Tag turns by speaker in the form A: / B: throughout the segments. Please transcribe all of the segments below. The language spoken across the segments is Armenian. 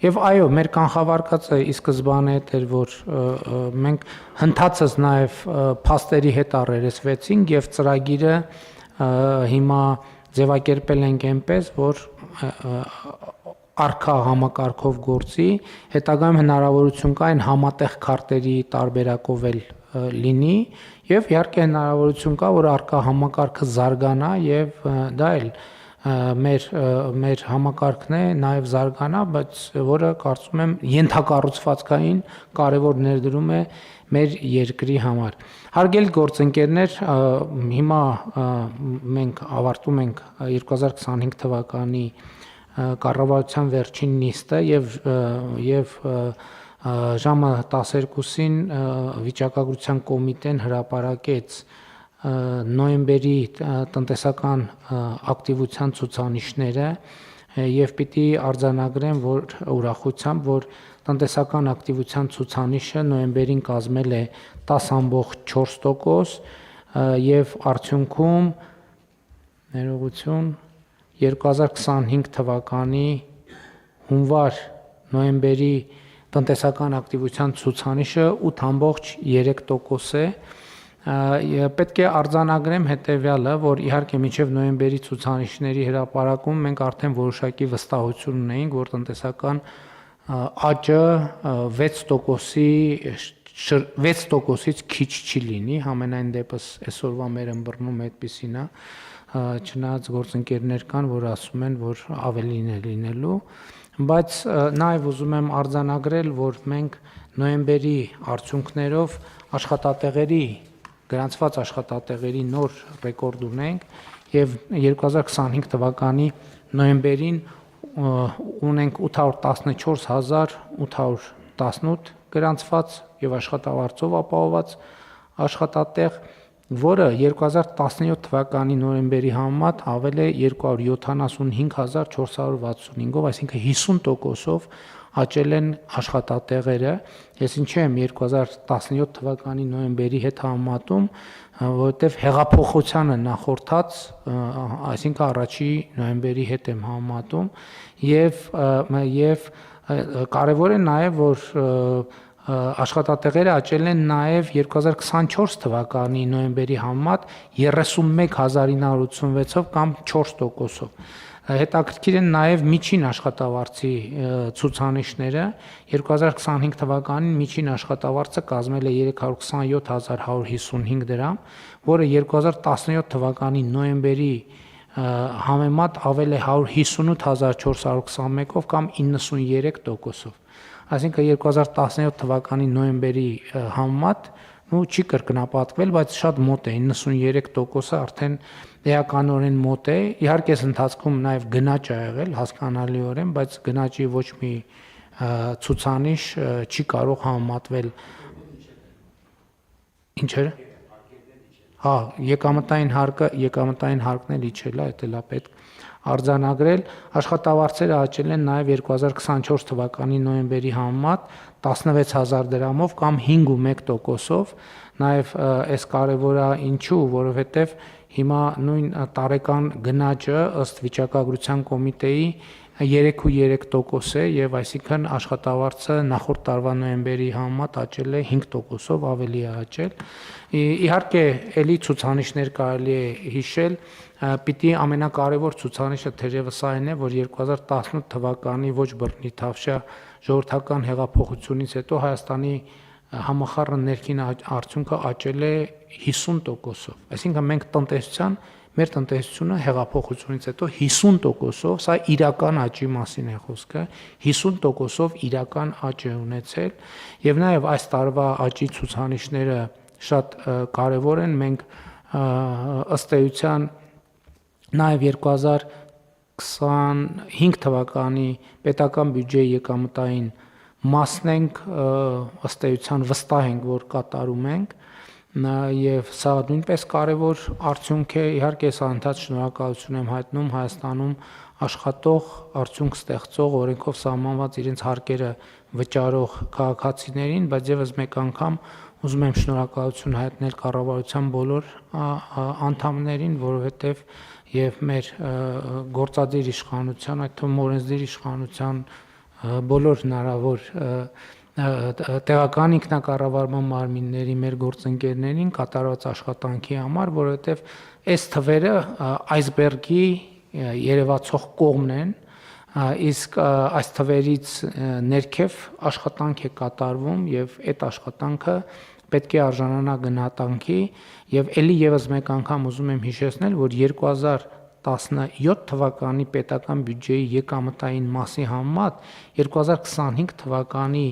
A: Եվ այո, մեր կանխավարկածը ի սկզբանե էր, որ մենք հնդածս նաև փաստերի հետ առերեսվեցինք եւ ծրագիրը հիմա ձևակերպել ենք այնպես, որ արքա համակարգով գործի, հետագայում հնարավորություն կա այն համատեղ քարտերի տարբերակով էլ լինի եւ իհարկե հնարավորություն կա, որ արքա համակարգը զարգանա եւ դա էլ մեր համակարգն է նաև զարգանա, բայց որը կարծում եմ ենթակառուցվածքային կարևոր ներդրում է մեր երկրի համար։ Հարգելի գործընկերներ, հիմա մենք ավարտում ենք 2025 թվականի կառավարության վերջին նիստը եւ ժամը 12-ին վիճակագրության կոմիտեն հրապարակեց նոյեմբերի տնտեսական ակտիվության ցուցանիշները եւ պիտի արձանագրեմ, որ ուրախությամբ, որ տնտեսական ակտիվության ցուցանիշը նոյեմբերին կազմել է 10.4% եւ արդյունքում ներողություն 2025 թվականի հունվար-նոյեմբերի տնտեսական ակտիվության ցուցանիշը 8.3% է։ Պետք է արձանագրեմ հետևյալը, որ իհարկե մինչև նոյեմբերի ցուցանիշների հրապարակում մենք արդեն որոշակի վստահություն ունեինք, որ տնտեսական աճը 6%-ից քիչ չի լինի, համենայն դեպս այսօրվա մեր ըմբռնումը այդպեսին է, չնայած գործընկերներ կան, որ ասում են, որ ավելին է լինելու, բայց նաև ուզում եմ արձանագրել, որ մենք նոյեմբերի արդյունքներով գրանցված աշխատատեղերի նոր ռեկորդ ունենք եւ 2025 թվականի նոյեմբերին ունենք 814818 գրանցված եւ աշխատավարձով ապահովված աշխատատեղ, որը 2017 թվականի նոյեմբերի համեմատ ավել է 275465-ով, այսինքն 50%-ով աճել են աշխատատեղերը, ես ինչի եմ 2017 թվականի նոյեմբերի հետ համեմատում, որովհետև հեղափոխությանը նախորդած, այսինքն առաջի նոյեմբերի հետ եմ համեմատում, եւ կարևոր է նաեւ, որ աշխատատեղերը աճել են նաեւ 2024 թվականի նոյեմբերի համեմատ 31986-ով կամ 4%-ով։ Հետաքրքիր են նաև միջին աշխատավարձի ցուցանիշները, 2025 թվականին միջին աշխատավարձը կազմել է 327155 դրամ, որը 2017 թվականի նոյեմբերի համեմատ ավել է 158421-ով կամ 93%-ով։ Այսինքն 2017 թվականի նոյեմբերի համեմատ չի կրկնապատկվել, բայց շատ մոտ է, 93%-ը արդեն էականորեն մոտ է, իհարկե այս ընթացքում նաև գնաճ ա եղել, հասկանալիորեն, բայց գնաճի ոչ մի ցուցանիշ չի կարող համեմատվել ինչերը։ Հա, եկամտային հարկն էլ իջել է, դա պետք արձանագրել, աշխատավարձերը աճել են նաև 2024 թվականի նոյեմբերի համեմատ 16000 դրամով կամ 5.1%-ով, նաև այս կարևոր է ինչու, որովհետև հիմա նույն տարեկան գնաճը ըստ վիճակագրության կոմիտեի 3.3% է եւ այսինքն աշխատավարձը նախորդ տարվա նոյեմբերի համեմատ աճել է 5%-ով, ավելի է աճել։ Իհարկե, ելի ցուցանիշներ կարելի է հիշել, պիտի ամենակարևոր ցուցանիշը թերևս այն է, որ 2018 թվականի ոչ բռնի-թավշյա ժողովրդական հեղափոխությունից հետո Հայաստանի համախառն ներքին արդյունքը աճել է 50%-ով։ Այսինքն մենք մեր տնտեսությունը հեղափոխությունից հետո 50%-ով, սա իրական աճի մասին է խոսքը, 50%-ով իրական աճ է ունեցել եւ նաեւ այս տարվա աճի ցուցանիշները շատ կարեւոր են, մենք ըստ էության նաեւ 2025 թվականի պետական բյուջեի եկամտային մասն ենք ըստ էության վստահ ենք, որ կատարում ենք եւ սա նույնպես կարեւոր արդյունք է, իհարկե սա ընդհանուր շնորհակալություն եմ հայտնում Հայաստանում աշխատող, արդյունք ստեղծող, օրենքով սահմանված իրենց հարկերը վճարող քաղաքացիներին, բայց եւս մեկ անգամ ուզում եմ շնորհակալություն հայտնել կառավարության բոլոր անդամներին, որովհետեւ եւ մեր գործադիր իշխանության, այդ թվում օրենսդիր իշխանության բոլոր հնարավոր տեղական ինքնակառավարման մարմինների մեր գործընկերներին կատարված աշխատանքի համար, որովհետև այս թվերը այսբերգի երևացող կողմն են, իսկ այս թվերից ներքև աշխատանք է կատարվում եւ այդ աշխատանքը պետք է արժանանա գնահատանքի եւ ելի եւս մեկ անգամ ուզում եմ հիշեցնել, որ 2017 թվականի պետական բյուջեի եկամտային մասի համեմատ 2025 թվականի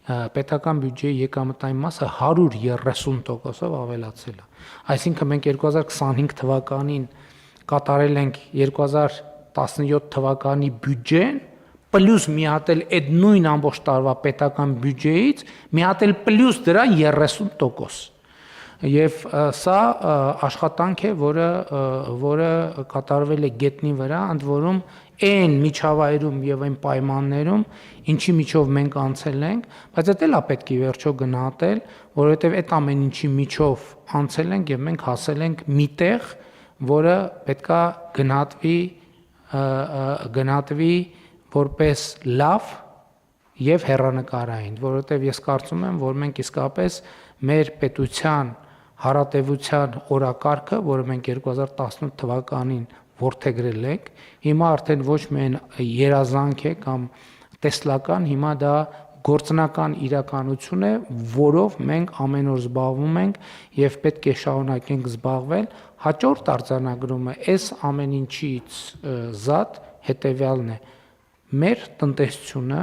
A: պետական բյուջեի եկամտային մասը 130%-ով ավելացել է։ Այսինքն մենք 2025 թվականին կատարել ենք 2017 թվականի բյուջեն, պլյուս մի հատ էլ այդ նույն ամբողջ տարվա պետական բյուջեից, մի հատ էլ պլյուս դրա 30%։ Եվ սա աշխատանք է, որը կատարվել է գետնի վրա, ընդ որում այն միջավայրում եւ այն պայմաններում, ինչի միջով մենք անցել ենք, բայց դա էլ է պետք է վերջո գնահատել, որովհետեւ այդ ամեն ինչի միջով անցել ենք եւ մենք հասել ենք միտեղ, որը պետքա գնահատվի որպես լավ եւ հեռանկարային, որովհետեւ ես կարծում եմ, որ մենք իսկապես մեր պետության հարատեվության օրակարգը, որը մենք 2018 թվականին որդեգրել ենք, հիմա արդեն ոչ միայն երազանք է կամ տեսլական, հիմա դա գործնական իրականություն է, որով մենք ամեն օր զբաղվում ենք եւ պետք է շարունակենք զբաղվել։ Հաջորդ արձանագրումը այս ամեն ինչից զատ հետեւյալն է. մեր տնտեսությունը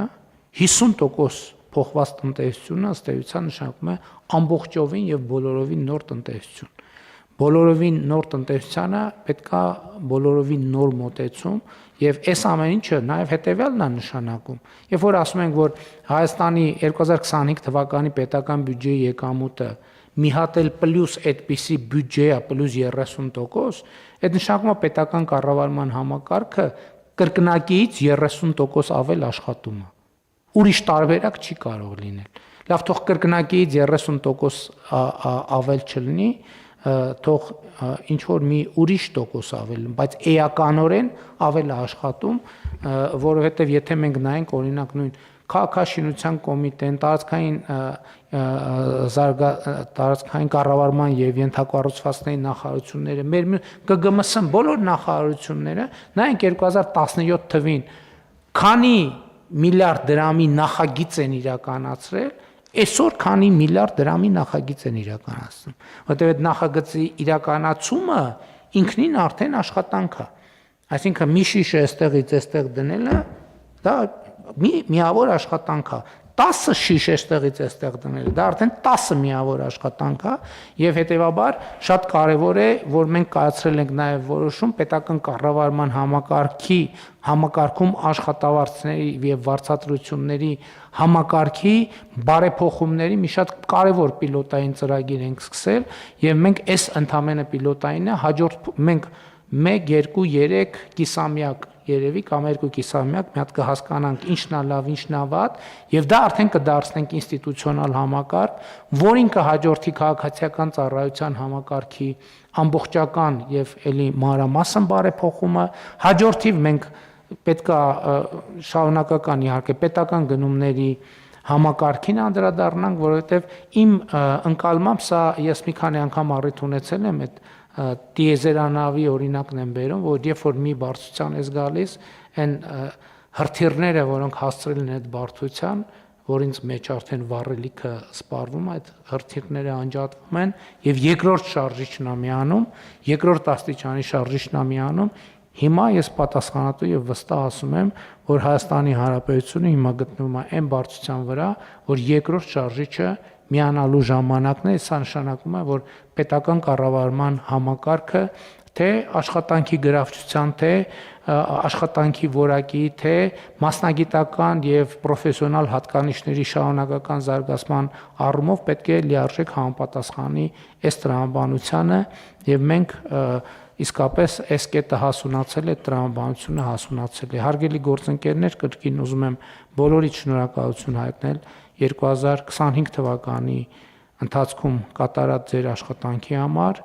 A: 50% փոխված տնտեսությունը ըստ էության նշանակում է ամբողջովին եւ բոլորովին նոր տնտեսություն։ Բոլորովին նոր տնտեսությանը պետքա բոլորովին նոր մոտեցում եւ այս ամեն ինչը նաեւ հետեւյալն է նշանակում։ Երբ որ ասում ենք, որ Հայաստանի 2025 թվականի պետական բյուջեի եկամուտը մի հատ էլ պլյուս այդպիսի բյուջե է պլյուս 30%, այդ նշանակում է պետական կառավարման համակարգը կրկնակիից 30% ավել աշխատում է։ Ուրիշ տարբերակ չի կարող լինել։ Լավ, թող կրկնակիից 30% ավել չլինի, թող ինչ որ մի ուրիշ տոկոս ավել, բայց էականորեն ավել է աշխատում, որովհետև եթե մենք նայենք օրինակ նույն քաղաքաշինության կոմիտեն, տարածքային կառավարման եւ ենթակառուցվածքների նախարարությունները, մեր ԿԳՄՍ բոլոր նախարարությունները, նայենք 2017 թվին քանի միլիարդ դրամի նախագիծ են իրականացրել, այսօր քանի միլիարդ դրամի նախագիծ են իրականացնում, որտեղ այդ նախագծի իրականացումը ինքնին արդեն աշխատանք է։ Այսինքն մի շիշը այստեղից այստեղ դնելը դա միավոր աշխատանք է։ 10 շիշ այստեղից այստեղ դնելը դա արդեն 10 միավոր աշխատանք է եւ հետեւաբար շատ կարեւոր է, որ մենք կայացրել ենք նաեւ որոշում պետական կառավարման համակարգում աշխատավարձների եւ վարձատրությունների համակարգի բարեփոխումների մի շատ կարևոր պիլոտային ծրագիր ենք սկսել եւ մենք այս ընդամենը պիլոտայինը հաջորդ մենք 1, 2, 3 կիսամյակ երևի կամ 2 կիսամյակ մի հատ կհասկանանք ինչն է լավ, ինչն է վատ եւ դա արդեն կդարձնենք ինստիտուցիոնալ համակարգ, որին կհաջորդի քաղաքացիական ծառայության համակարգի ամբողջական եւ ելի մանրամասն բարեփոխումը, հաջորդիվ մենք պետքա շարունակական իհարկե պետական գնումների համակարգին անդրադառնանք, որովհետեւ իմ ընկալմամբ սա ես մի քանի անգամ առիթ ունեցել եմ այդ տիեզերանավի օրինակն եմ բերում, որ երբ որ մի բարձրության ես գալիս, այն հրթիռները, որոնք հասցրել են այդ բարձրության, որ ինձ մեջ արդեն վառելիքը սպառվում, այդ հրթիռները անջատվում են եւ երկրորդ շարժիչն է միանում, երկրորդ աստիճանի շարժիչն է միանում, հիմա ես պատասխանատու եւ վստահ ասում եմ, որ Հայաստանի Հանրապետությունը հիմա գտնվում է այն բարձրության վրա, որ երկրորդ շարժիչը միանալու ժամանակն է, սա նշանակում է, որ պետական կառավարման համակարգը թե աշխատանքի գրավչության, թե աշխատանքի որակի, թե մասնագիտական եւ պրոֆեսիոնալ հատկանիշների շարունակական զարգացման առումով պետք է լիարժեք համապատասխանի այս տրամաբանությանը եւ մենք իսկապես այս կետը հասունացել է, տրամաբանությունը հասունացել է։ Հարգելի գործընկերներ, կրկին ուզում եմ բոլորիդ շնորհակալություն հայտնել 2025 թվականի ընթացքում կատարած ձեր աշխատանքի համար,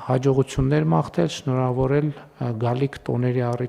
A: հաջողություններ մաղթել, շնորհավորել գալիք տոների առիթ